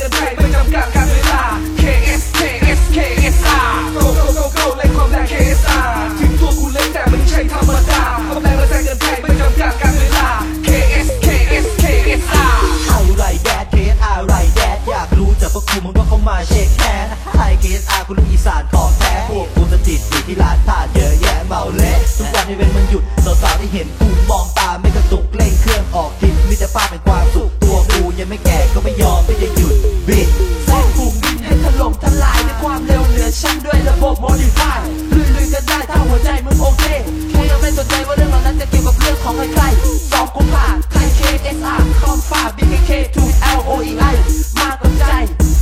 งินไทยไม่จำกัดการเวลา KSKSKSR Go Go Go Go เล่นความแรง KSR ถึงตัวกูเล็กแต่ไม่ใช่ธรรมดาเอาแรงมาแซงเงินไทยไม่จำกัดการเวลา KSKSKSR เอาไรแดด KSR ไรแดดอยากรู้จากพวกกูมึงก็เข้ามาเช็คแฮนด์ไทย KSR กูลูกอีสานของแท้พวกกูจะติดอยู่ที่ร้านทานเยอะแยะเมาเละทุกวันให้เว้นมันหยุดสาวๆที่เห็นกูมองตาไม่กระตุกเร่งเครื่องออกทิศมิตรภาพเป็นความสุขตัวกูยังไม่แก่ก็ไม่ยอมที่จะหยุดบิดแซงฝูงบินให้ถล่มทลายด้วยความเร็วเหนือชั้นด้วยระบบโมดิฟายลุยๆกันได้ถ้าหัวใจมึงโอเคแค่ยังไม่สนใจว่าเรื่องเหล่านั้นจะเกี่ยวกับเรื่องของใครๆสองกุมภาไทย KSR คอมฟ้า BKK 2 LOEI มากกว่าใจ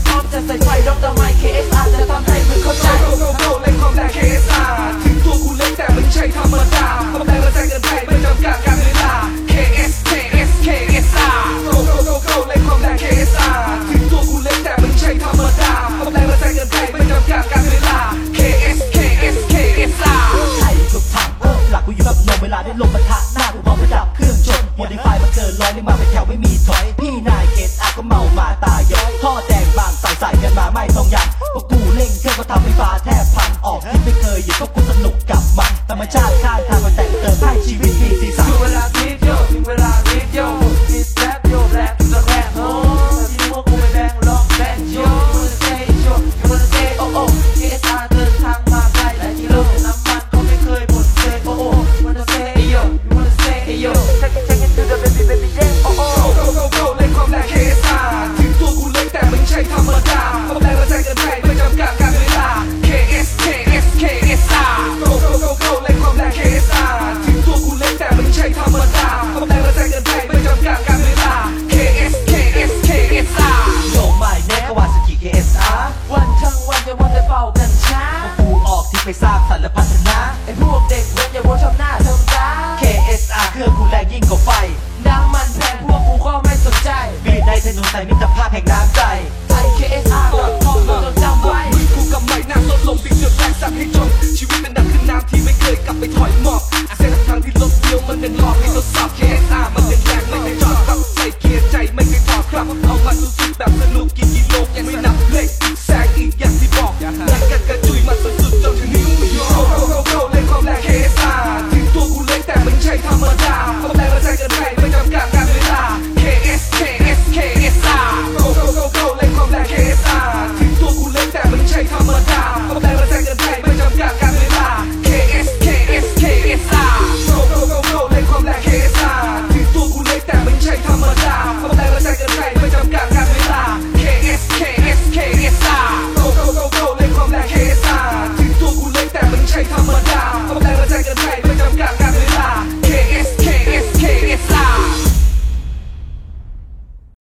พร้อมจะใส่ไฟดอกดอกไม้ KSR จะทำให้มึงเข้าใจ Go Go Go เล่นความแรง KSR ถึงตัวกูเล็กแต่ไม่ใช่ธรรมดาเอาแรงมาแซงเงินไทยไม่จำกัดการเวลา KSKSKSR Go Go Go Go เล่นความแรง KSR ถึงตัวกูเล็กแต่ไม่ใช่ธรรมดาเอาแรงมาแซงเงินไทยไม่จำกัดการเวลา KSKSKSR ไทยทุกทางหลักกูอยู่กับนมเวลาได้ลงปะทะหน้ากูพร้อมประดับเครื่องชนโมดิฟายมาเกินร้อยเลยมาเป็นแถวไม่มีถอยพี่นาย KSR ก็เมามาตายย้อยท่อแดงบางใส่กันมาไม่ต้องยันพวกกูเร่งเครื่องก็ทำให้ฟ้าแทบพังออกที่ไม่เคยอยู่ก็กูสนุกกับมันธรรมชาติข้างทางมาแต่งเติมให้ชีวิตมีสีสัน ถึงเวลาคิดโยถึงเวลาคิดโยคิดแซ่บโยแซ่บจะแซ่บโอ้ที่พวกกูไม่แบ่งล็อกแบนโย You wanna say oh oh KSR เดินทางมาไกลหลายกิโลน้ำมันก็ไม่เคยหมดเลยโอ้โอ้ You wanna say yo You wanna say yo Take it to the baby yeah oh oh Go Go Go เล่นความแรง KSR ถึงตัวกูเล็กแต่ไม่ใช่ธรรมดาเอาแรงมาแซงเงินไทยไม่จำกัดการเวลา KSKSKSR Go Go Go Go เล่นความแรง KSR ถึงตัวกูเล็กแต่ไม่ใช่ธรรมดาเอาแรงมาแซงเงินไทยไม่จำกัดการเวลา KSKSKSR โยไม่แน่ก็ว่าสกิ KSR วันทั้งวันจะวนแต่เป่ากันช้า กูออกที่ไปสร้างสรรค์และพัฒนา ไอ้พวกเด็กเว้นอย่าวนทำหน้าทำตา KSR เครื่องกูแรงยิ่งกว่าไฟ น้ำมันแพงพวกกูก็ไม่สนใจ บีดในถนนไทยมิตร